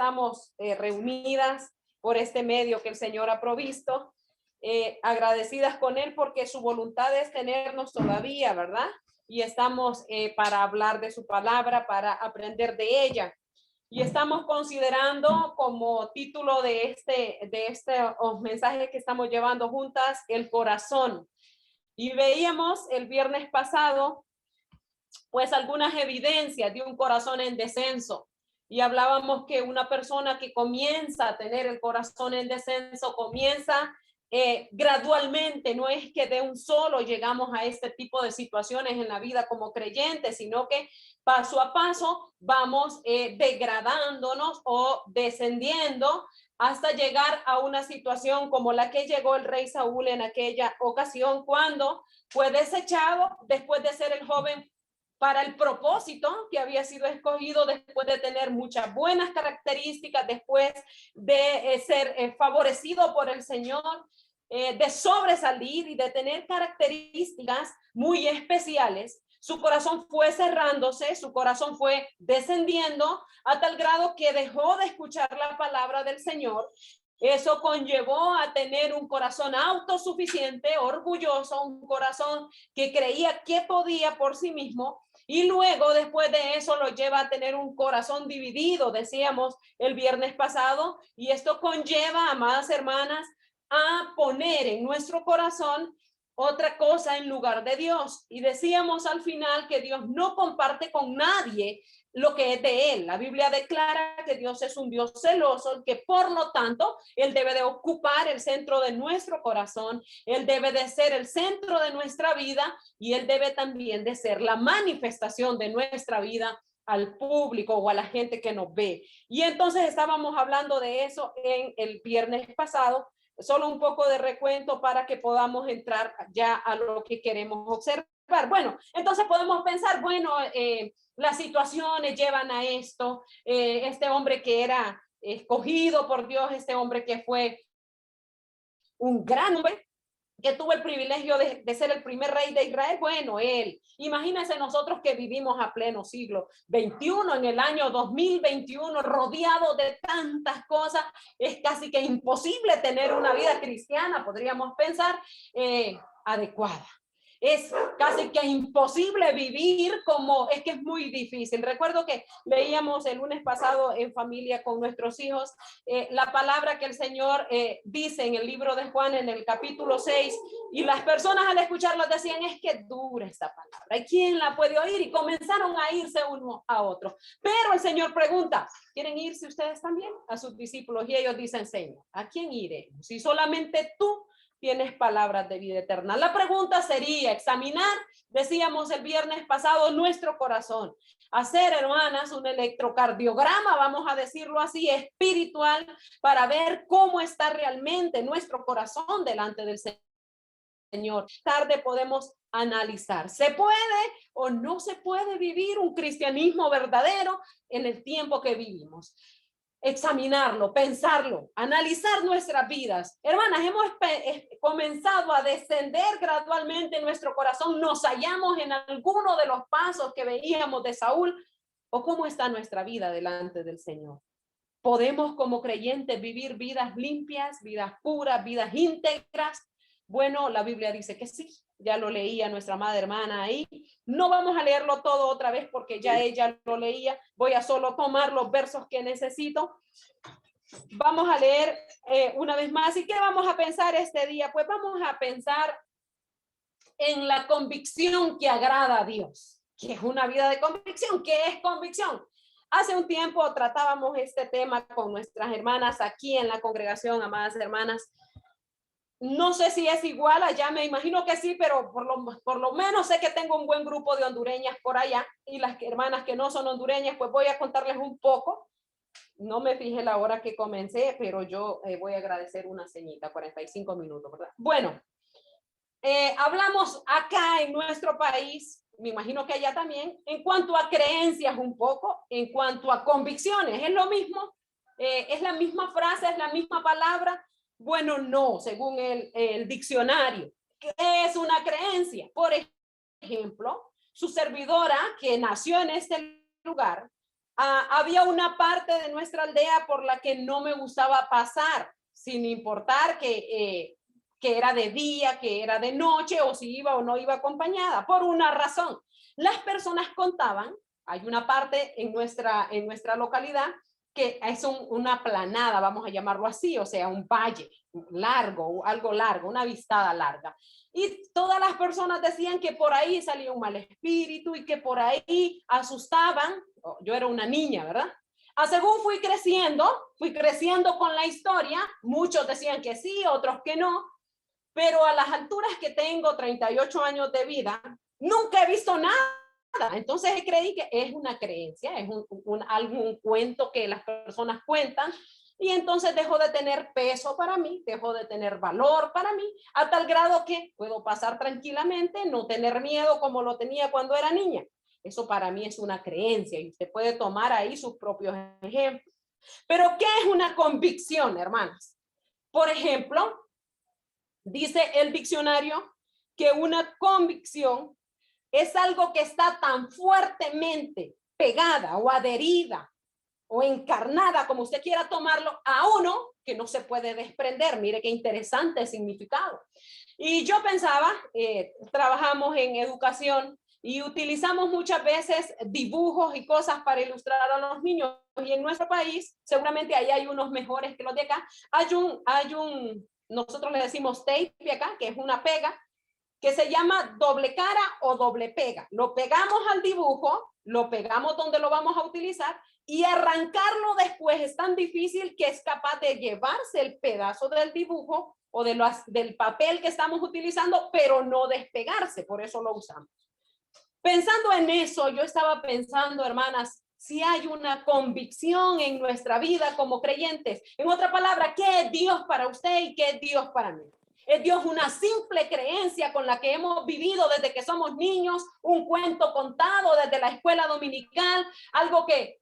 estamos reunidas por este medio que el Señor ha provisto, agradecidas con Él porque su voluntad es tenernos todavía, ¿verdad? Y estamos para hablar de su palabra, para aprender de ella. Y estamos considerando como título de este mensaje que estamos llevando juntas, el corazón. Y veíamos el viernes pasado, pues algunas evidencias de un corazón en descenso. Y hablábamos que una persona que comienza a tener el corazón en descenso, comienza gradualmente, no es que de un solo llegamos a este tipo de situaciones en la vida como creyentes, sino que paso a paso vamos degradándonos o descendiendo hasta llegar a una situación como la que llegó el rey Saúl en aquella ocasión, cuando fue desechado después de ser el joven para el propósito que había sido escogido, después de tener muchas buenas características, después de ser favorecido por el Señor, de sobresalir y de tener características muy especiales. Su corazón fue cerrándose, su corazón fue descendiendo a tal grado que dejó de escuchar la palabra del Señor. Eso conllevó a tener un corazón autosuficiente, orgulloso, un corazón que creía que podía por sí mismo. Y luego, después de eso, lo lleva a tener un corazón dividido, decíamos el viernes pasado. Y esto conlleva, amadas hermanas, a poner en nuestro corazón otra cosa en lugar de Dios. Y decíamos al final que Dios no comparte con nadie lo que es de él. La Biblia declara que Dios es un Dios celoso, que por lo tanto él debe de ocupar el centro de nuestro corazón, él debe de ser el centro de nuestra vida y él debe también de ser la manifestación de nuestra vida al público o a la gente que nos ve. Y entonces estábamos hablando de eso en el viernes pasado. Solo un poco de recuento para que podamos entrar ya a lo que queremos observar. Bueno, entonces podemos pensar, bueno, las situaciones llevan a esto, este hombre que era escogido por Dios, este hombre que fue un gran hombre, que tuvo el privilegio de ser el primer rey de Israel, bueno, él. Imagínense nosotros que vivimos a pleno siglo XXI, en el año 2021, rodeado de tantas cosas, es casi que imposible tener una vida cristiana, podríamos pensar, adecuada. Es casi que imposible vivir como, es que es muy difícil. Recuerdo que leíamos el lunes pasado en familia con nuestros hijos la palabra que el Señor dice en el libro de Juan en el capítulo 6, y las personas al escucharlo decían, es que dura esta palabra, ¿y quién la puede oír? Y comenzaron a irse uno a otro. Pero el Señor pregunta, ¿quieren irse ustedes también? A sus discípulos, y ellos dicen, Señor, ¿a quién iremos? Si solamente tú tienes palabras de vida eterna. La pregunta sería examinar, decíamos el viernes pasado, nuestro corazón. Hacer, hermanas, un electrocardiograma, vamos a decirlo así, espiritual, para ver cómo está realmente nuestro corazón delante del Señor. Tarde podemos analizar, ¿se puede o no se puede vivir un cristianismo verdadero en el tiempo que vivimos? Examinarlo, pensarlo, analizar nuestras vidas. Hermanas, hemos comenzado a descender gradualmente en nuestro corazón. ¿Nos hallamos en alguno de los pasos que veíamos de Saúl? ¿O cómo está nuestra vida delante del Señor? ¿Podemos como creyentes vivir vidas limpias, vidas puras, vidas íntegras? Bueno, la Biblia dice que sí. Ya lo leía nuestra amada hermana ahí. No vamos a leerlo todo otra vez porque ya ella lo leía. Voy a solo tomar los versos que necesito. Vamos a leer una vez más. ¿Y qué vamos a pensar este día? Pues vamos a pensar en la convicción que agrada a Dios. ¿Qué es una vida de convicción? ¿Qué es convicción? Hace un tiempo tratábamos este tema con nuestras hermanas aquí en la congregación, amadas hermanas. No sé si es igual allá, me imagino que sí, pero por lo menos sé que tengo un buen grupo de hondureñas por allá, y las hermanas que no son hondureñas, pues voy a contarles un poco. No me fijé la hora que comencé, pero yo voy a agradecer una ceñita, 45 minutos, ¿verdad? Bueno, hablamos acá en nuestro país, me imagino que allá también, en cuanto a creencias un poco, en cuanto a convicciones, ¿es lo mismo? ¿Es la misma frase, es la misma palabra? Bueno, no, según el diccionario. ¿Qué es una creencia? Por ejemplo, su servidora, que nació en este lugar, había una parte de nuestra aldea por la que no me gustaba pasar, sin importar que era de día, que era de noche, o si iba o no iba acompañada, por una razón. Las personas contaban, hay una parte en nuestra localidad que es una planada, vamos a llamarlo así, o sea, un valle largo, algo largo, una vistada larga. Y todas las personas decían que por ahí salía un mal espíritu y que por ahí asustaban. Yo era una niña, ¿verdad? Según fui creciendo con la historia, muchos decían que sí, otros que no, pero a las alturas que tengo, 38 años de vida, nunca he visto nada. Entonces creí que es una creencia, es algún cuento que las personas cuentan, y entonces dejó de tener peso para mí, dejó de tener valor para mí, a tal grado que puedo pasar tranquilamente, no tener miedo como lo tenía cuando era niña. Eso para mí es una creencia y usted puede tomar ahí sus propios ejemplos. Pero ¿qué es una convicción, hermanas? Por ejemplo, dice el diccionario que una convicción es algo que está tan fuertemente pegada o adherida o encarnada, como usted quiera tomarlo, a uno que no se puede desprender. Mire qué interesante el significado. Y yo pensaba, trabajamos en educación y utilizamos muchas veces dibujos y cosas para ilustrar a los niños. Y en nuestro país, seguramente ahí hay unos mejores que los de acá. Nosotros le decimos tape acá, que es una pega, que se llama doble cara o doble pega. Lo pegamos al dibujo, lo pegamos donde lo vamos a utilizar, y arrancarlo después es tan difícil que es capaz de llevarse el pedazo del dibujo o del papel que estamos utilizando, pero no despegarse. Por eso lo usamos. Pensando en eso, yo estaba pensando, hermanas, si hay una convicción en nuestra vida como creyentes. En otra palabra, ¿qué es Dios para usted y qué es Dios para mí? ¿Es Dios una simple creencia con la que hemos vivido desde que somos niños, un cuento contado desde la escuela dominical, algo que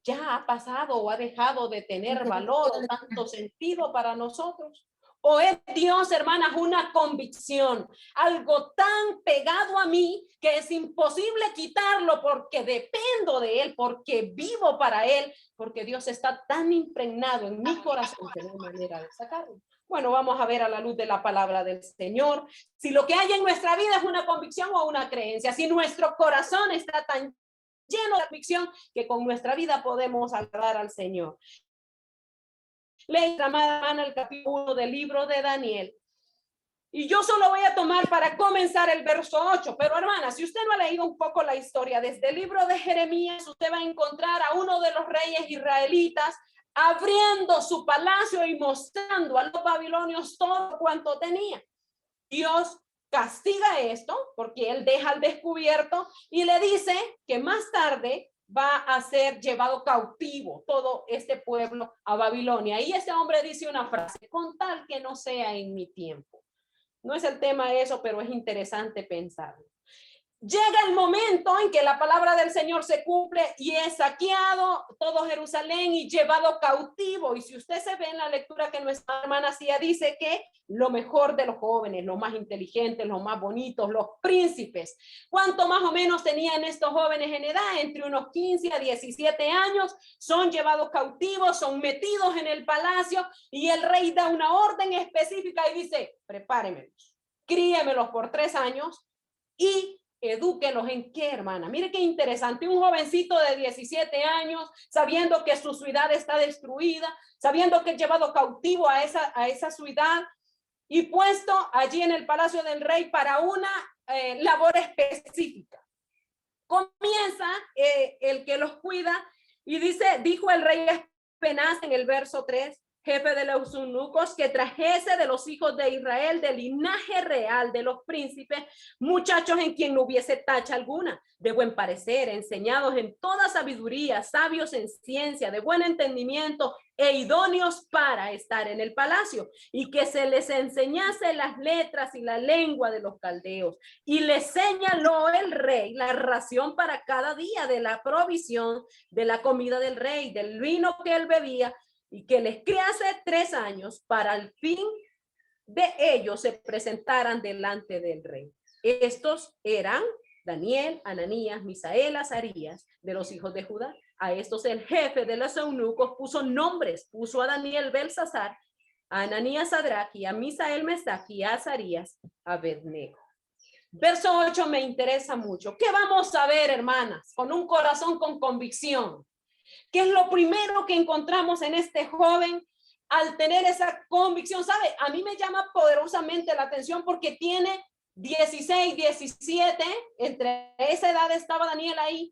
ya ha pasado o ha dejado de tener valor o tanto sentido para nosotros? ¿O es Dios, hermanas, una convicción, algo tan pegado a mí que es imposible quitarlo porque dependo de Él, porque vivo para Él, porque Dios está tan impregnado en mi corazón que no hay manera de sacarlo? Bueno, vamos a ver a la luz de la palabra del Señor si lo que hay en nuestra vida es una convicción o una creencia, si nuestro corazón está tan lleno de convicción que con nuestra vida podemos agradar al Señor. Leí, amada hermana, el capítulo 1 del libro de Daniel. Y yo solo voy a tomar para comenzar el verso 8. Pero hermana, si usted no ha leído un poco la historia, desde el libro de Jeremías, usted va a encontrar a uno de los reyes israelitas abriendo su palacio y mostrando a los babilonios todo cuanto tenía. Dios castiga esto porque él deja al descubierto y le dice que más tarde va a ser llevado cautivo todo este pueblo a Babilonia. Y ese hombre dice una frase: con tal que no sea en mi tiempo. No es el tema eso, pero es interesante pensarlo. Llega el momento en que la palabra del Señor se cumple y es saqueado todo Jerusalén y llevado cautivo. Y si usted se ve en la lectura que nuestra hermana hacía, dice que lo mejor de los jóvenes, los más inteligentes, los más bonitos, los príncipes. ¿Cuánto más o menos tenían estos jóvenes en edad? Entre unos 15 a 17 años, son llevados cautivos, son metidos en el palacio y el rey da una orden específica y dice: prepáremelos, críemelos por 3 años y edúquelos. ¿En qué, hermana? Mire qué interesante. Un jovencito de 17 años, sabiendo que su ciudad está destruida, sabiendo que es llevado cautivo a esa ciudad y puesto allí en el palacio del rey para una labor específica. Comienza el que los cuida y dijo el rey Aspenaz en el verso 3, jefe de los eunucos, que trajese de los hijos de Israel, del linaje real de los príncipes, muchachos en quien no hubiese tacha alguna, de buen parecer, enseñados en toda sabiduría, sabios en ciencia, de buen entendimiento e idóneos para estar en el palacio, y que se les enseñase las letras y la lengua de los caldeos. Y les señaló el rey la ración para cada día de la provisión de la comida del rey, del vino que él bebía, y que les criase 3 años para el fin de ellos se presentaran delante del rey. Estos eran Daniel, Ananías, Misael, Azarías, de los hijos de Judá. a estos el jefe de los eunucos puso nombres, puso a Daniel Belsasar, a Ananías Sadrach, y a Misael Mesach, y a Azarías Abednego. Verso 8 me interesa mucho. ¿Qué vamos a ver, hermanas? Con un corazón con convicción. ¿Qué es lo primero que encontramos en este joven al tener esa convicción? ¿Sabe? A mí me llama poderosamente la atención porque tiene 16, 17, entre esa edad estaba Daniel ahí.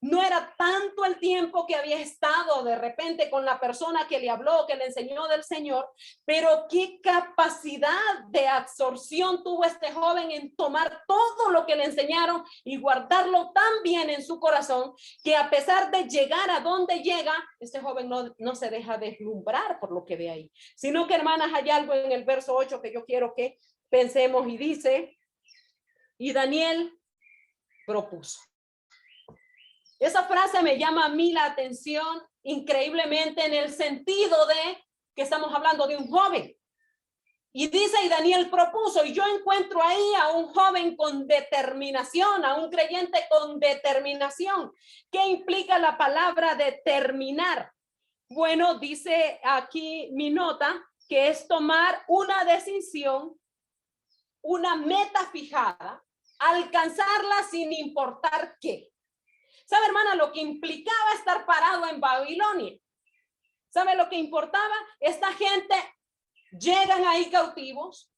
No era tanto el tiempo que había estado de repente con la persona que le habló, que le enseñó del Señor, pero qué capacidad de absorción tuvo este joven en tomar todo lo que le enseñaron y guardarlo tan bien en su corazón, que a pesar de llegar a donde llega, este joven no se deja deslumbrar por lo que ve ahí, sino que, hermanas, hay algo en el verso 8 que yo quiero que pensemos, y dice, y Daniel propuso. Esa frase me llama a mí la atención increíblemente en el sentido de que estamos hablando de un joven. Y dice, y Daniel propuso, y yo encuentro ahí a un joven con determinación, a un creyente con determinación. ¿Qué implica la palabra determinar? Bueno, dice aquí mi nota, que es tomar una decisión, una meta fijada, alcanzarla sin importar qué. ¿Sabe, hermana, lo que implicaba estar parado en Babilonia? ¿Sabe lo que importaba? Esta gente llegan ahí cautivos,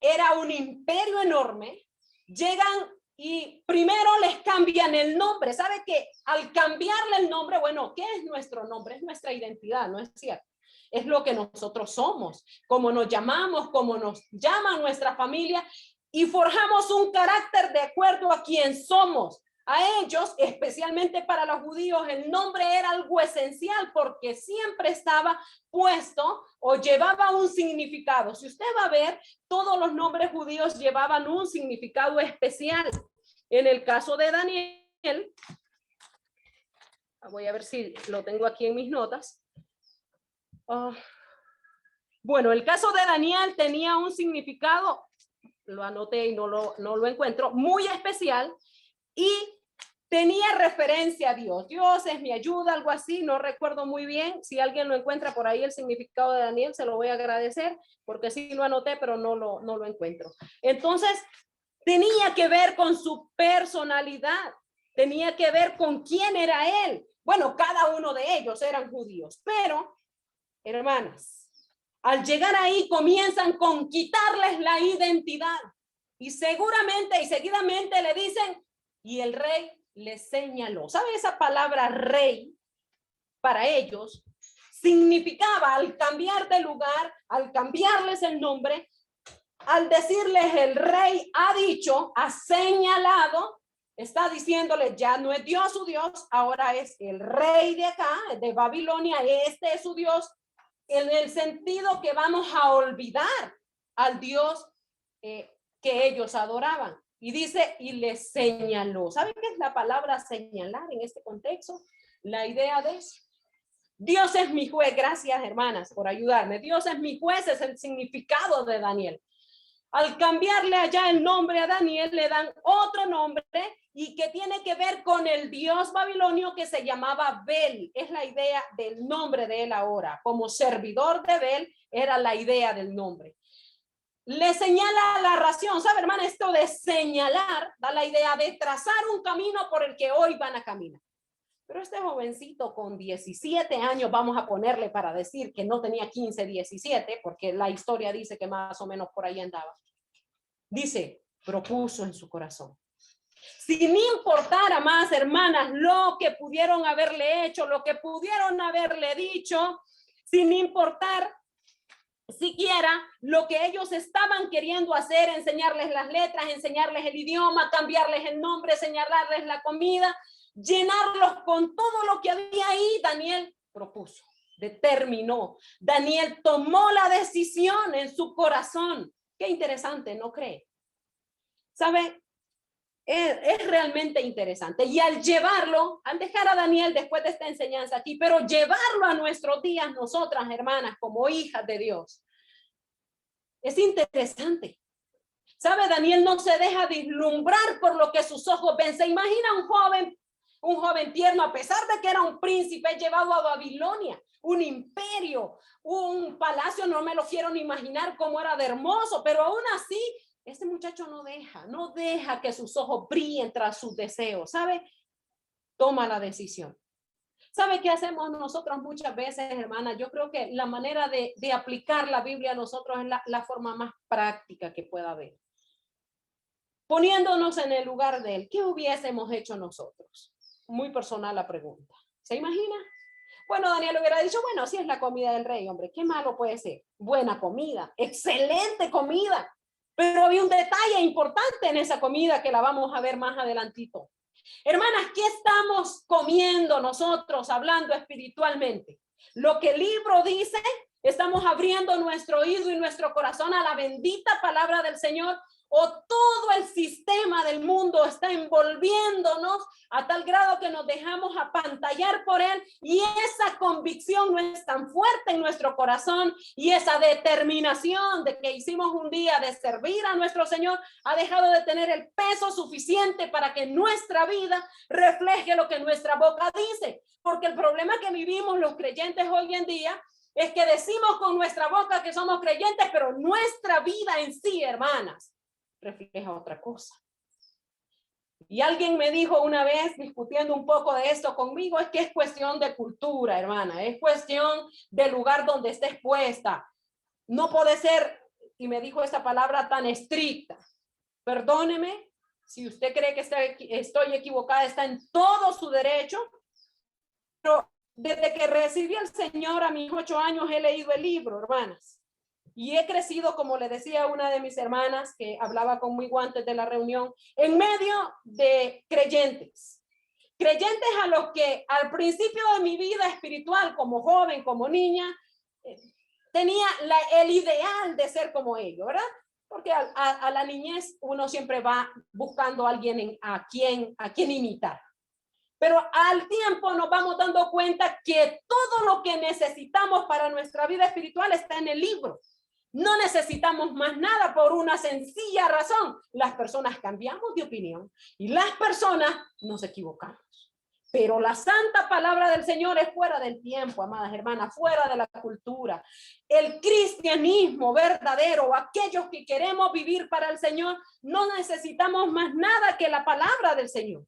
era un imperio enorme, llegan y primero les cambian el nombre. ¿Sabe que al cambiarle el nombre, bueno, ¿qué es nuestro nombre? Es nuestra identidad, ¿no es cierto? Es lo que nosotros somos, como nos llamamos, como nos llama nuestra familia, y forjamos un carácter de acuerdo a quién somos. A ellos, especialmente para los judíos, el nombre era algo esencial porque siempre estaba puesto o llevaba un significado. Si usted va a ver, todos los nombres judíos llevaban un significado especial. En el caso de Daniel, voy a ver si lo tengo aquí en mis notas. Bueno, el caso de Daniel tenía un significado, lo anoté y no lo encuentro, muy especial, y tenía referencia a Dios. Dios es mi ayuda, algo así, no recuerdo muy bien. Si alguien lo encuentra por ahí el significado de Daniel, se lo voy a agradecer, porque sí lo anoté, pero no lo encuentro. Entonces, tenía que ver con su personalidad, tenía que ver con quién era él. Bueno, cada uno de ellos eran judíos, pero, hermanas, al llegar ahí comienzan con quitarles la identidad, y seguramente y seguidamente le dicen, y el rey le señaló. ¿Sabe? Esa palabra rey para ellos significaba, al cambiar de lugar, al cambiarles el nombre, al decirles el rey ha dicho, ha señalado, está diciéndole ya no es Dios su Dios, ahora es el rey de acá, de Babilonia, este es su Dios, en el sentido que vamos a olvidar al Dios que ellos adoraban. Y dice, y le señaló. ¿Saben qué es la palabra señalar en este contexto? La idea de eso. Dios es mi juez. Gracias, hermanas, por ayudarme. Dios es mi juez, es el significado de Daniel. Al cambiarle allá el nombre a Daniel, le dan otro nombre y que tiene que ver con el dios babilonio que se llamaba Bel. Es la idea del nombre de él ahora. Como servidor de Bel era la idea del nombre. Le señala la ración. ¿Sabe, hermana? Esto de señalar da la idea de trazar un camino por el que hoy van a caminar. Pero este jovencito con 17 años, vamos a ponerle para decir que no tenía 15, 17, porque la historia dice que más o menos por ahí andaba. Dice, propuso en su corazón. Sin importar a más, hermanas, lo que pudieron haberle hecho, lo que pudieron haberle dicho, sin importar siquiera lo que ellos estaban queriendo hacer, enseñarles las letras, enseñarles el idioma, cambiarles el nombre, señalarles la comida, llenarlos con todo lo que había ahí. Daniel propuso, determinó. Daniel tomó la decisión en su corazón. Qué interesante, ¿no cree? ¿Sabe? Es realmente interesante. Y al llevarlo, al dejar a Daniel después de esta enseñanza aquí, pero llevarlo a nuestros días, nosotras, hermanas, como hijas de Dios, es interesante. ¿Sabe? Daniel no se deja deslumbrar por lo que sus ojos ven. Se imagina un joven Un joven tierno, a pesar de que era un príncipe, llevado a Babilonia, un imperio, un palacio, no me lo quiero ni imaginar cómo era de hermoso, pero aún así, este muchacho no deja que sus ojos brillen tras sus deseos, ¿sabe? Toma la decisión. ¿Sabe qué hacemos nosotros muchas veces, hermana? Yo creo que la manera de aplicar la Biblia a nosotros es la forma más práctica que pueda haber. Poniéndonos en el lugar de él, ¿qué hubiésemos hecho nosotros? Muy personal la pregunta. ¿Se imagina? Bueno, Daniel hubiera dicho, bueno, sí es la comida del rey, hombre, ¿qué malo puede ser? Buena comida, excelente comida. Pero había un detalle importante en esa comida que la vamos a ver más adelantito. Hermanas, ¿qué estamos comiendo nosotros hablando espiritualmente? Lo que el libro dice, estamos abriendo nuestro oído y nuestro corazón a la bendita palabra del Señor, o todo el sistema del mundo está envolviéndonos a tal grado que nos dejamos apantallar por él y esa convicción no es tan fuerte en nuestro corazón y esa determinación de que hicimos un día de servir a nuestro Señor ha dejado de tener el peso suficiente para que nuestra vida refleje lo que nuestra boca dice, porque el problema que vivimos los creyentes hoy en día es que decimos con nuestra boca que somos creyentes, pero nuestra vida en sí, hermanas, refleja otra cosa. Y alguien me dijo una vez, discutiendo un poco de esto conmigo, es que es cuestión de cultura, hermana, es cuestión del lugar donde estés puesta. No puede ser, y me dijo esa palabra tan estricta. Perdóneme, si usted cree que estoy equivocada, está en todo su derecho, pero desde que recibí al Señor a mis 8 años he leído el libro, hermanas. Y he crecido, como le decía a una de mis hermanas que hablaba conmigo antes de la reunión, en medio de creyentes. Creyentes a los que al principio de mi vida espiritual, como joven, como niña, tenía el ideal de ser como ellos, ¿verdad? Porque a la niñez uno siempre va buscando a alguien a quien imitar. Pero al tiempo nos vamos dando cuenta que todo lo que necesitamos para nuestra vida espiritual está en el libro. No necesitamos más nada por una sencilla razón. Las personas cambiamos de opinión y las personas nos equivocamos. Pero la santa palabra del Señor es fuera del tiempo, amadas hermanas, fuera de la cultura. El cristianismo verdadero, aquellos que queremos vivir para el Señor, no necesitamos más nada que la palabra del Señor.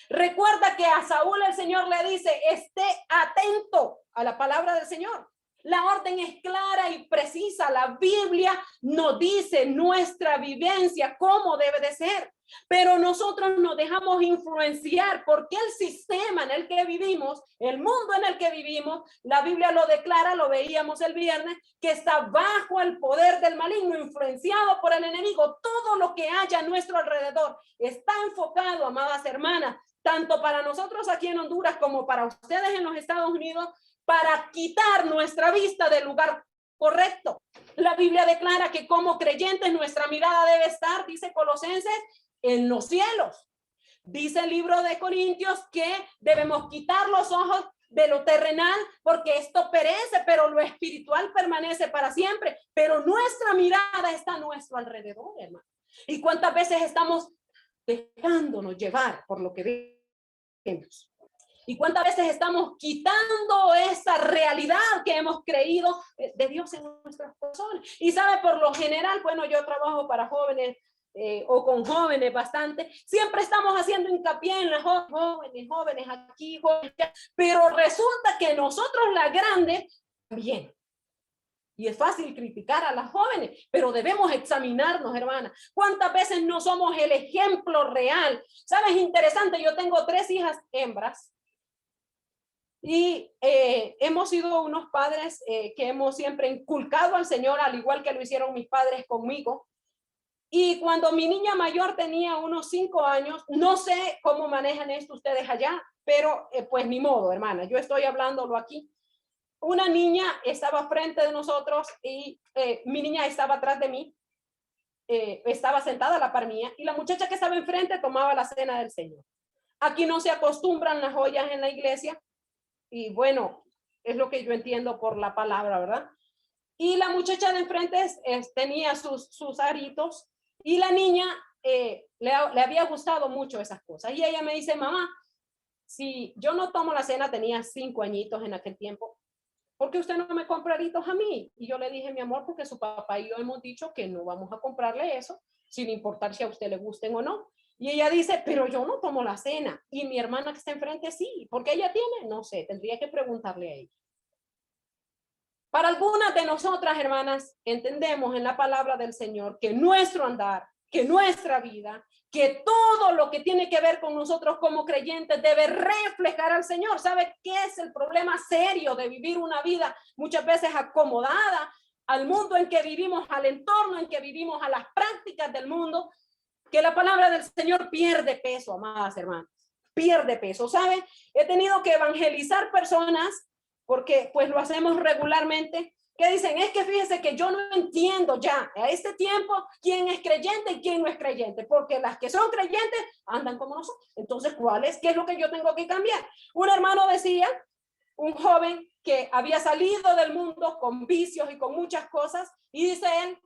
Recuerda que a Saúl el Señor le dice, esté atento a la palabra del Señor. La orden es clara y precisa. La Biblia nos dice nuestra vivencia, cómo debe de ser. Pero nosotros nos dejamos influenciar porque el sistema en el que vivimos, el mundo en el que vivimos, la Biblia lo declara, lo veíamos el viernes, que está bajo el poder del maligno, influenciado por el enemigo. Todo lo que haya a nuestro alrededor está enfocado, amadas hermanas, tanto para nosotros aquí en Honduras como para ustedes en los Estados Unidos, para quitar nuestra vista del lugar correcto. La Biblia declara que como creyentes nuestra mirada debe estar, dice Colosenses, en los cielos. Dice el libro de Corintios que debemos quitar los ojos de lo terrenal porque esto perece, pero lo espiritual permanece para siempre. Pero nuestra mirada está a nuestro alrededor, hermano. ¿Y cuántas veces estamos dejándonos llevar por lo que vemos? ¿Y cuántas veces estamos quitando esa realidad que hemos creído de Dios en nuestros corazones? Y sabe, por lo general, bueno, yo trabajo para jóvenes o con jóvenes bastante, siempre estamos haciendo hincapié en las jóvenes aquí, jóvenes, pero resulta que nosotros las grandes también. Y es fácil criticar a las jóvenes, pero debemos examinarnos, hermana. ¿Cuántas veces no somos el ejemplo real? ¿Sabes? Interesante, yo tengo 3 hijas hembras. Y hemos sido unos padres que hemos siempre inculcado al Señor, al igual que lo hicieron mis padres conmigo. Y cuando mi niña mayor tenía unos 5 años, no sé cómo manejan esto ustedes allá, pero pues ni modo, hermana, yo estoy hablándolo aquí. Una niña estaba frente de nosotros y mi niña estaba atrás de mí, estaba sentada a la par mía, y la muchacha que estaba enfrente tomaba la cena del Señor. Aquí no se acostumbran las ollas en la iglesia, y bueno, es lo que yo entiendo por la palabra, ¿verdad? Y la muchacha de enfrente tenía sus aritos y la niña le había gustado mucho esas cosas. Y ella me dice, mamá, si yo no tomo la cena, tenía 5 añitos en aquel tiempo, ¿por qué usted no me compra aritos a mí? Y yo le dije, mi amor, porque su papá y yo hemos dicho que no vamos a comprarle eso, sin importar si a usted le gusten o no. Y ella dice, pero yo no tomo la cena. Y mi hermana que está enfrente sí, porque ella tiene, no sé, tendría que preguntarle a ella. Para algunas de nosotras, hermanas, entendemos en la palabra del Señor que nuestro andar, que nuestra vida, que todo lo que tiene que ver con nosotros como creyentes debe reflejar al Señor. ¿Sabe qué es el problema serio de vivir una vida muchas veces acomodada al mundo en que vivimos, al entorno en que vivimos, a las prácticas del mundo? Que la palabra del Señor pierde peso, amadas hermanas, pierde peso. ¿Sabe? He tenido que evangelizar personas porque pues lo hacemos regularmente, que dicen, es que fíjese que yo no entiendo ya a este tiempo quién es creyente y quién no es creyente, porque las que son creyentes andan como nosotros. Entonces, ¿qué es lo que yo tengo que cambiar? Un hermano decía, un joven que había salido del mundo con vicios y con muchas cosas, y dice él,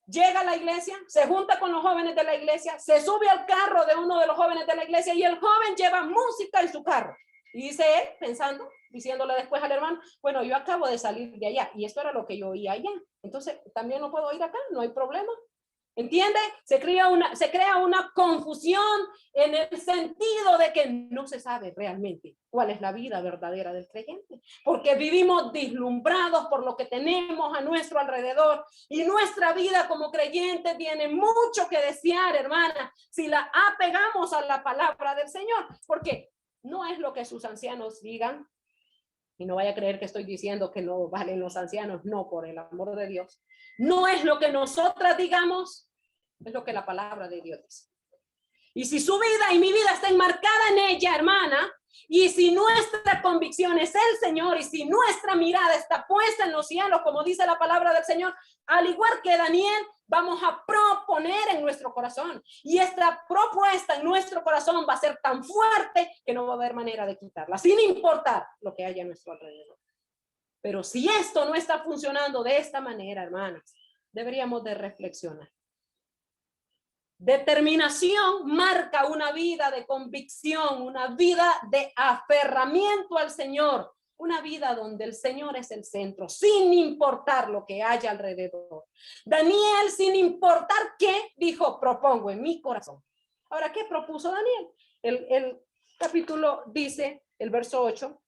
llega a la iglesia, se junta con los jóvenes de la iglesia, se sube al carro de uno de los jóvenes de la iglesia y el joven lleva música en su carro. Y dice él, pensando, diciéndole después al hermano, bueno, yo acabo de salir de allá y esto era lo que yo oía allá. Entonces, también lo puedo oír acá, no hay problema. ¿Entiende? Se crea una confusión en el sentido de que no se sabe realmente cuál es la vida verdadera del creyente, porque vivimos deslumbrados por lo que tenemos a nuestro alrededor y nuestra vida como creyente tiene mucho que desear, hermana, si la apegamos a la palabra del Señor, porque no es lo que sus ancianos digan, y no vaya a creer que estoy diciendo que no valen los ancianos, no, por el amor de Dios. No es lo que nosotras digamos, es lo que la palabra de Dios dice. Y si su vida y mi vida está enmarcada en ella, hermana, y si nuestra convicción es el Señor, y si nuestra mirada está puesta en los cielos, como dice la palabra del Señor, al igual que Daniel, vamos a proponer en nuestro corazón. Y esta propuesta en nuestro corazón va a ser tan fuerte que no va a haber manera de quitarla, sin importar lo que haya a nuestro alrededor. Pero si esto no está funcionando de esta manera, hermanas, deberíamos de reflexionar. Determinación marca una vida de convicción, una vida de aferramiento al Señor, una vida donde el Señor es el centro, sin importar lo que haya alrededor. Daniel, sin importar qué, dijo, propongo en mi corazón. Ahora, ¿qué propuso Daniel? El capítulo dice, el verso 8,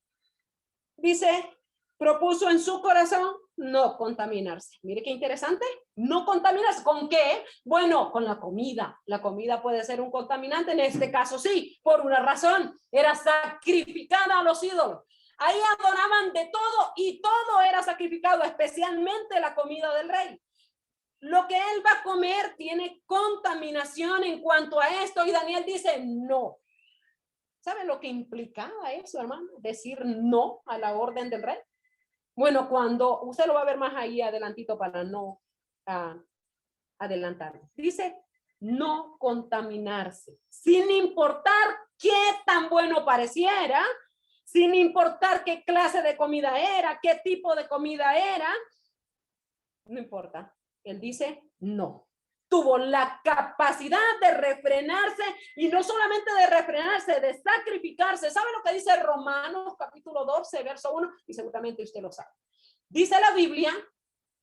dice, propuso en su corazón no contaminarse. Mire qué interesante. No contaminarse. ¿Con qué? Bueno, con la comida. La comida puede ser un contaminante. En este caso sí, por una razón. Era sacrificada a los ídolos. Ahí adoraban de todo y todo era sacrificado, especialmente la comida del rey. Lo que él va a comer tiene contaminación en cuanto a esto y Daniel dice no. ¿Sabe lo que implicaba eso, hermano? Decir no a la orden del rey. Bueno, cuando usted lo va a ver más ahí adelantito para no adelantar. Dice no contaminarse, sin importar qué tan bueno pareciera, sin importar qué clase de comida era, qué tipo de comida era, no importa. Él dice no. Tuvo la capacidad de refrenarse y no solamente de refrenarse, de sacrificarse. ¿Sabe lo que dice Romanos capítulo 12, verso 1? Y seguramente usted lo sabe. Dice la Biblia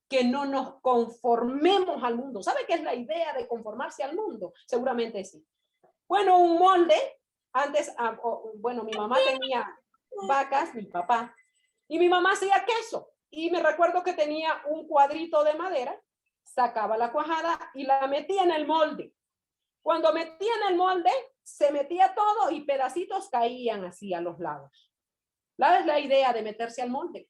que no nos conformemos al mundo. ¿Sabe qué es la idea de conformarse al mundo? Seguramente sí. Bueno, un molde. Antes, bueno, mi mamá tenía vacas, mi papá, y mi mamá hacía queso. Y me recuerdo que tenía un cuadrito de madera, sacaba la cuajada y la metía en el molde. Cuando metía en el molde, se metía todo y pedacitos caían así a los lados. ¿La es la idea de meterse al molde?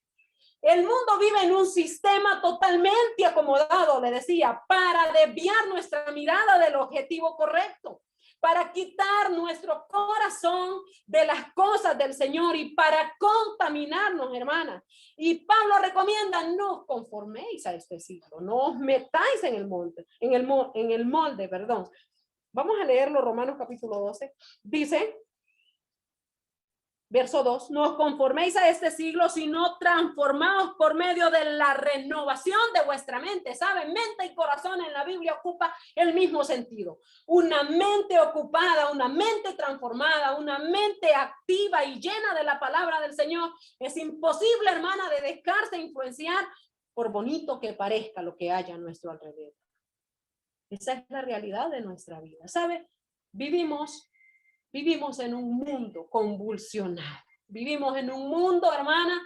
El mundo vive en un sistema totalmente acomodado, le decía, para desviar nuestra mirada del objetivo correcto, para quitar nuestro corazón de las cosas del Señor y para contaminarnos, hermanas. Y Pablo recomienda, no os conforméis a este siglo, no os metáis en el molde, Vamos a leerlo, Romanos capítulo 12. Dice, Verso 2, no os conforméis a este siglo, sino transformaos por medio de la renovación de vuestra mente. ¿Saben? Mente y corazón en la Biblia ocupa el mismo sentido. Una mente ocupada, una mente transformada, una mente activa y llena de la palabra del Señor. Es imposible, hermana, de dejarse influenciar por bonito que parezca lo que haya a nuestro alrededor. Esa es la realidad de nuestra vida. ¿Sabe? Vivimos en un mundo convulsionado. Vivimos en un mundo, hermana,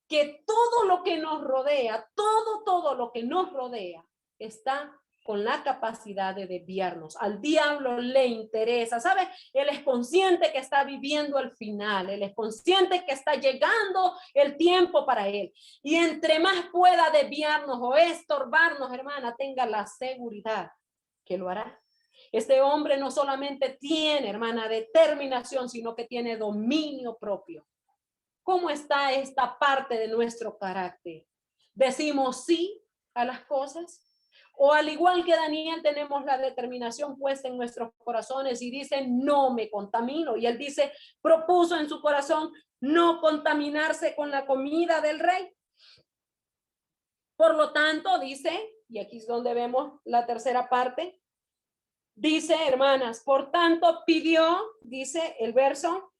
que todo lo que nos rodea, todo lo que nos rodea está con la capacidad de desviarnos. Al diablo le interesa, ¿sabe? Él es consciente que está viviendo el final, él es consciente que está llegando el tiempo para él. Y entre más pueda desviarnos o estorbarnos, hermana, tenga la seguridad que lo hará. Este hombre no solamente tiene, hermana, determinación, sino que tiene dominio propio. ¿Cómo está esta parte de nuestro carácter? ¿Decimos sí a las cosas? O al igual que Daniel, tenemos la determinación puesta en nuestros corazones y dice, no me contamino. Y él dice, propuso en su corazón no contaminarse con la comida del rey. Por lo tanto, dice, y aquí es donde vemos la tercera parte, dice, hermanas, por tanto pidió, dice el verso,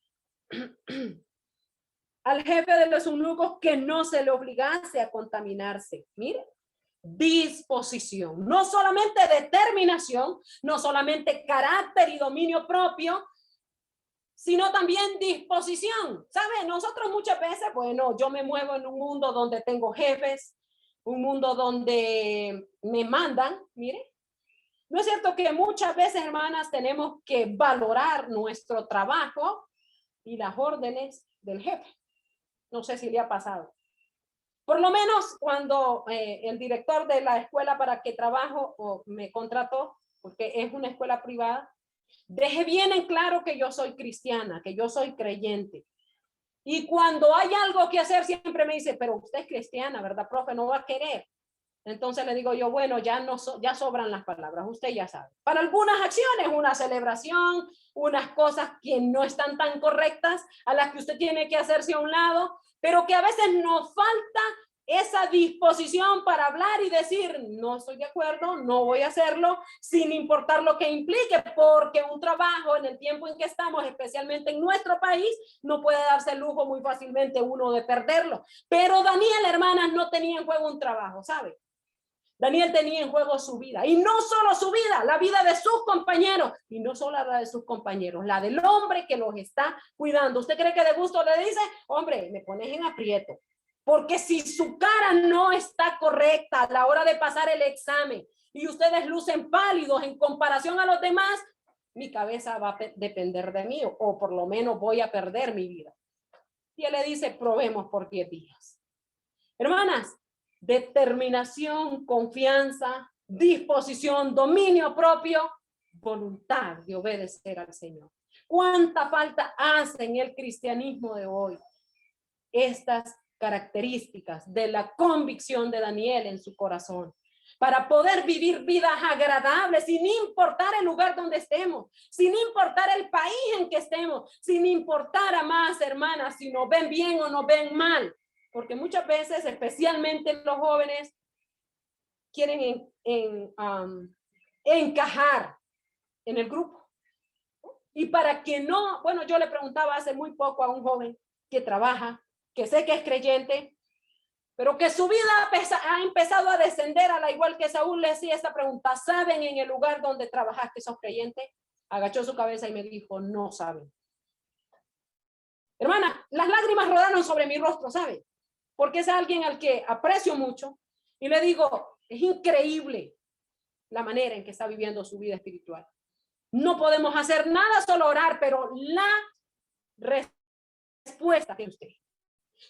al jefe de los eunucos que no se le obligase a contaminarse. Mire, disposición, no solamente determinación, no solamente carácter y dominio propio, sino también disposición. ¿Sabe? Nosotros muchas veces, bueno, yo me muevo en un mundo donde tengo jefes, un mundo donde me mandan, mire. ¿No es cierto que muchas veces, hermanas, tenemos que valorar nuestro trabajo y las órdenes del jefe? No sé si le ha pasado. Por lo menos cuando el director de la escuela para que trabajo o me contrató, porque es una escuela privada, dejé bien en claro que yo soy cristiana, que yo soy creyente. Y cuando hay algo que hacer, siempre me dice, pero usted es cristiana, ¿verdad, profe? No va a querer. Entonces le digo yo, bueno, ya sobran las palabras, usted ya sabe. Para algunas acciones, una celebración, unas cosas que no están tan correctas, a las que usted tiene que hacerse a un lado, pero que a veces nos falta esa disposición para hablar y decir, no estoy de acuerdo, no voy a hacerlo, sin importar lo que implique, porque un trabajo en el tiempo en que estamos, especialmente en nuestro país, no puede darse el lujo muy fácilmente uno de perderlo. Pero Daniel, hermanas, no tenía en juego un trabajo, ¿sabe? Daniel tenía en juego su vida, y no solo su vida, la vida de sus compañeros, y no solo la de sus compañeros, la del hombre que los está cuidando. ¿Usted cree que de gusto le dice, hombre, me pones en aprieto? Porque si su cara no está correcta a la hora de pasar el examen y ustedes lucen pálidos en comparación a los demás, mi cabeza va a depender de mí, o por lo menos voy a perder mi vida. Y él le dice, probemos por 10 días. Hermanas, determinación, confianza, disposición, dominio propio, voluntad de obedecer al Señor. ¿Cuánta falta hace en el cristianismo de hoy estas características de la convicción de Daniel en su corazón? Para poder vivir vidas agradables sin importar el lugar donde estemos, sin importar el país en que estemos, sin importar a más, hermanas, si nos ven bien o nos ven mal. Porque muchas veces, especialmente los jóvenes, quieren encajar en el grupo. Y para que no, bueno, yo le preguntaba hace muy poco a un joven que trabaja, que sé que es creyente, pero que su vida ha empezado a descender, a la igual que Saúl le decía esta pregunta, ¿saben en el lugar donde trabajas que sos creyente? Agachó su cabeza y me dijo, no saben. Hermana, las lágrimas rodaron sobre mi rostro, ¿sabe? Porque es alguien al que aprecio mucho y le digo, es increíble la manera en que está viviendo su vida espiritual. No podemos hacer nada, solo orar, pero la respuesta de usted.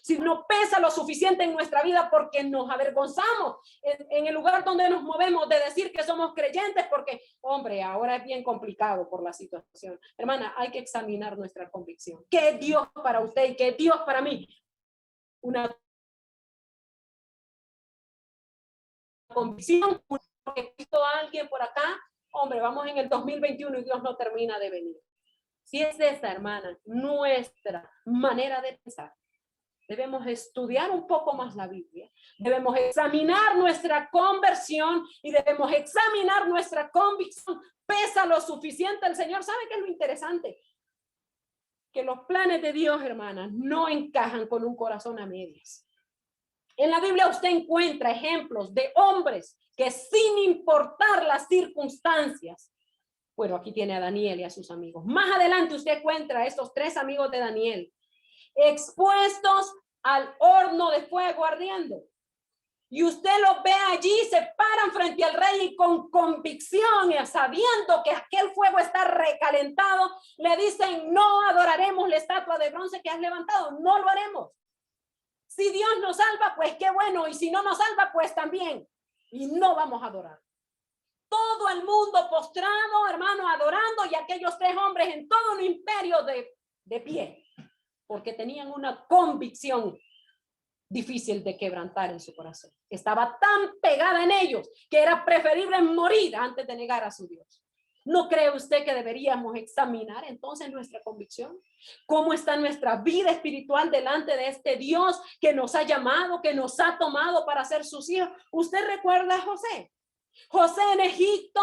Si no pesa lo suficiente en nuestra vida porque nos avergonzamos en el lugar donde nos movemos de decir que somos creyentes porque, hombre, ahora es bien complicado por la situación. Hermana, hay que examinar nuestra convicción. ¿Qué es Dios para usted y qué es Dios para mí? Una convicción, porque he visto a alguien por acá, hombre, vamos en el 2021 y Dios no termina de venir. Si es esta, hermana, nuestra manera de pensar, debemos estudiar un poco más la Biblia, debemos examinar nuestra conversión y debemos examinar nuestra convicción. ¿Pesa lo suficiente el Señor? ¿Sabe qué es lo interesante? Que los planes de Dios, hermanas, no encajan con un corazón a medias. En la Biblia usted encuentra ejemplos de hombres que sin importar las circunstancias, bueno, aquí tiene a Daniel y a sus amigos. Más adelante usted encuentra a estos 3 amigos de Daniel expuestos al horno de fuego ardiendo. Y usted los ve allí, se paran frente al rey y con convicción, sabiendo que aquel fuego está recalentado, le dicen: no adoraremos la estatua de bronce que has levantado, no lo haremos. Si Dios nos salva, pues qué bueno, y si no nos salva, pues también. Y no vamos a adorar. Todo el mundo postrado, hermano, adorando, y aquellos 3 hombres en todo un imperio de pie, porque tenían una convicción difícil de quebrantar en su corazón. Estaba tan pegada en ellos que era preferible morir antes de negar a su Dios. ¿No cree usted que deberíamos examinar entonces nuestra convicción? ¿Cómo está nuestra vida espiritual delante de este Dios que nos ha llamado, que nos ha tomado para ser sus hijos? ¿Usted recuerda a José? José en Egipto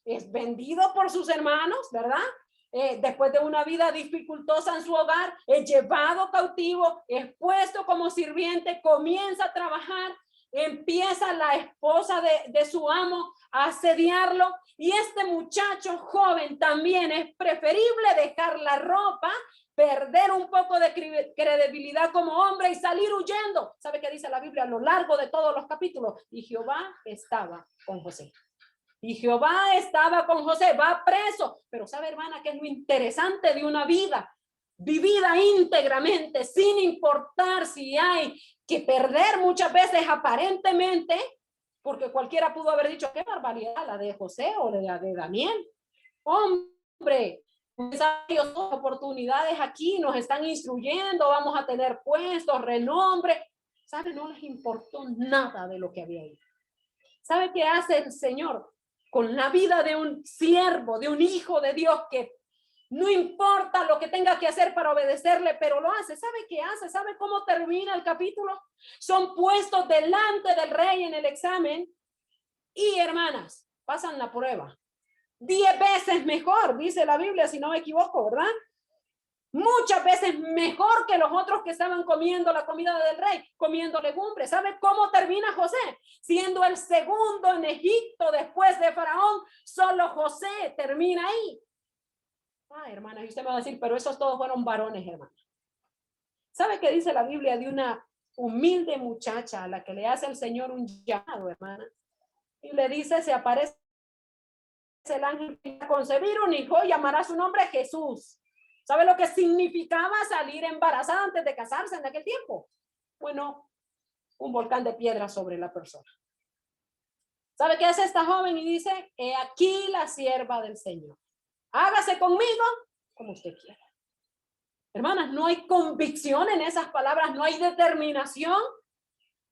es vendido por sus hermanos, ¿verdad? Después de una vida dificultosa en su hogar, es llevado cautivo, es puesto como sirviente, comienza a trabajar, empieza la esposa de su amo a asediarlo, y este muchacho joven también es preferible dejar la ropa, perder un poco de credibilidad como hombre y salir huyendo. ¿Sabe qué dice la Biblia a lo largo de todos los capítulos? Y Jehová estaba con José. Y Jehová estaba con José, va preso. Pero sabe, hermana, que es lo interesante de una vida vivida íntegramente, sin importar si hay que perder muchas veces aparentemente, porque cualquiera pudo haber dicho: qué barbaridad la de José o la de Daniel. Hombre, pues hay oportunidades aquí, nos están instruyendo, vamos a tener puestos, renombre. ¿Sabe? No les importó nada de lo que había ahí. ¿Sabe qué hace el Señor con la vida de un siervo, de un hijo de Dios, que no importa lo que tenga que hacer para obedecerle, pero lo hace? ¿Sabe qué hace? ¿Sabe cómo termina el capítulo? Son puestos delante del rey en el examen y, hermanas, pasan la prueba. 10 veces mejor, dice la Biblia, si no me equivoco, ¿verdad? Muchas veces mejor que los otros que estaban comiendo la comida del rey, comiendo legumbres. ¿Sabe cómo termina José? Siendo el segundo en Egipto después de Faraón, solo José termina ahí. Hermana, y usted me va a decir: pero esos todos fueron varones, hermana. ¿Sabe qué dice la Biblia de una humilde muchacha a la que le hace el Señor un llamado, hermana? Y le dice: se aparece el ángel a concebir un hijo y llamará su nombre Jesús. ¿Sabe lo que significaba salir embarazada antes de casarse en aquel tiempo? Bueno, un volcán de piedra sobre la persona. ¿Sabe qué hace esta joven? Y dice: he aquí la sierva del Señor. Hágase conmigo como usted quiera. Hermanas, no hay convicción en esas palabras, no hay determinación.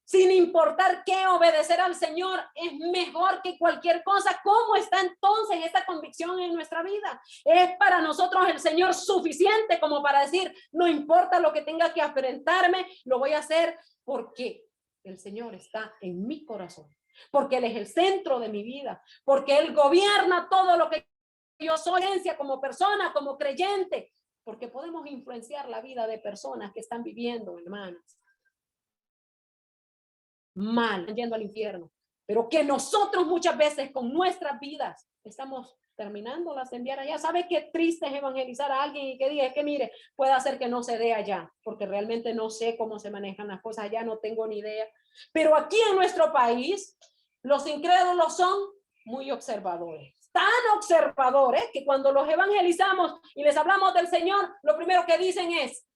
Sin importar qué, obedecer al Señor es mejor que cualquier cosa. ¿Cómo está entonces esta convicción en nuestra vida? ¿Es para nosotros el Señor suficiente como para decir: no importa lo que tenga que enfrentarme, lo voy a hacer porque el Señor está en mi corazón, porque Él es el centro de mi vida, porque Él gobierna todo lo que yo soy como persona, como creyente, porque podemos influenciar la vida de personas que están viviendo, hermanas, mal, yendo al infierno, pero que nosotros muchas veces con nuestras vidas estamos terminándolas de enviar allá. ¿Sabe qué triste es evangelizar a alguien y que diga: es que mire, puede hacer que no se dé allá, porque realmente no sé cómo se manejan las cosas allá, no tengo ni idea? Pero aquí en nuestro país los incrédulos son muy observadores, tan observadores que cuando los evangelizamos y les hablamos del Señor, lo primero que dicen es: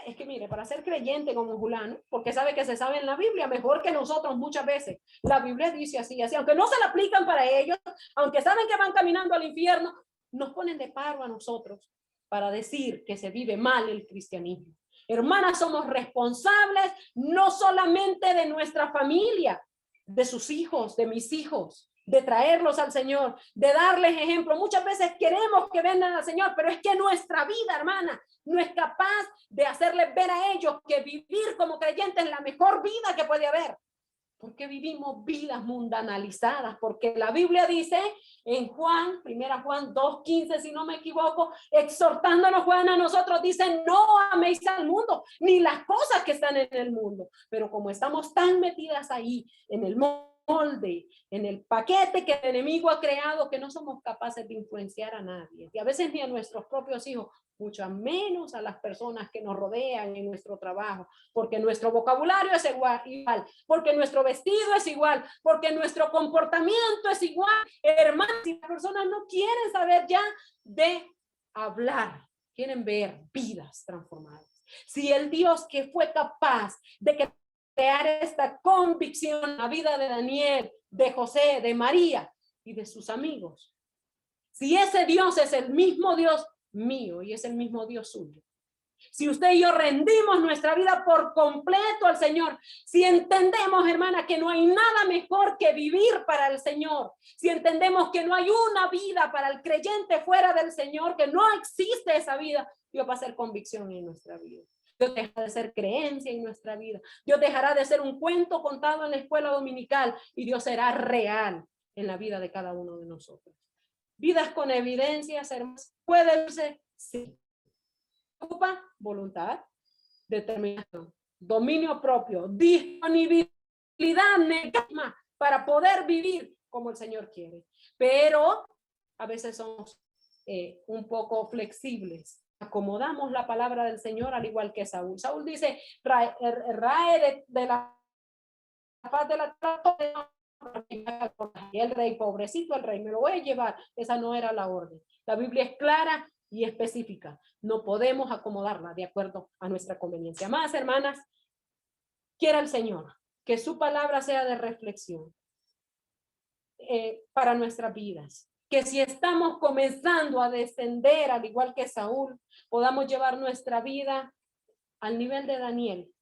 es que mire, para ser creyente como fulano, porque sabe que se sabe en la Biblia mejor que nosotros muchas veces. La Biblia dice así, así, aunque no se la aplican para ellos, aunque saben que van caminando al infierno, nos ponen de paro a nosotros para decir que se vive mal el cristianismo. Hermanas, somos responsables no solamente de nuestra familia, de sus hijos, de mis hijos, de traerlos al Señor, de darles ejemplo. Muchas veces queremos que vengan al Señor, pero es que nuestra vida, hermana, no es capaz de hacerles ver a ellos que vivir como creyentes es la mejor vida que puede haber. Porque vivimos vidas mundanalizadas, porque la Biblia dice en Juan, 1 Juan 2:15, si no me equivoco, exhortándonos Juan a nosotros, dice, no améis al mundo, ni las cosas que están en el mundo. Pero como estamos tan metidas ahí, en el molde, en el paquete que el enemigo ha creado, que no somos capaces de influenciar a nadie, y a veces ni a nuestros propios hijos, mucho menos a las personas que nos rodean en nuestro trabajo, porque nuestro vocabulario es igual, porque nuestro vestido es igual, porque nuestro comportamiento es igual. Hermanos, si las personas no quieren saber ya de hablar, quieren ver vidas transformadas. Si el Dios que fue capaz de crear esta convicción en la vida de Daniel, de José, de María y de sus amigos, si ese Dios es el mismo Dios mío y es el mismo Dios suyo, si usted y yo rendimos nuestra vida por completo al Señor, si entendemos, hermana, que no hay nada mejor que vivir para el Señor, si entendemos que no hay una vida para el creyente fuera del Señor, que no existe esa vida, Dios va a hacer convicción en nuestra vida. Dios dejará de ser creencia en nuestra vida. Dios dejará de ser un cuento contado en la escuela dominical y Dios será real en la vida de cada uno de nosotros. Vidas con evidencias, hermanos, puede ser, sí. Ocupa voluntad, determinación, dominio propio, disponibilidad negativa para poder vivir como el Señor quiere. Pero a veces somos un poco flexibles. Acomodamos la palabra del Señor al igual que Saúl. Saúl dice, rae de la paz de la y el rey, pobrecito el rey, me lo voy a llevar. Esa no era la orden. La Biblia es clara y específica. No podemos acomodarla de acuerdo a nuestra conveniencia. Más, hermanas, quiera el Señor que su palabra sea de reflexión para nuestras vidas. Que si estamos comenzando a descender, al igual que Saúl, podamos llevar nuestra vida al nivel de Daniel.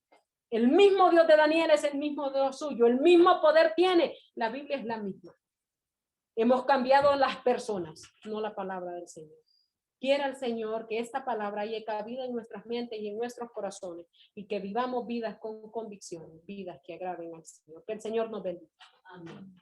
El mismo Dios de Daniel es el mismo Dios suyo, el mismo poder tiene. La Biblia es la misma. Hemos cambiado las personas, no la palabra del Señor. Quiera el Señor que esta palabra haya cabida en nuestras mentes y en nuestros corazones y que vivamos vidas con convicción, vidas que agraden al Señor. Que el Señor nos bendiga. Amén.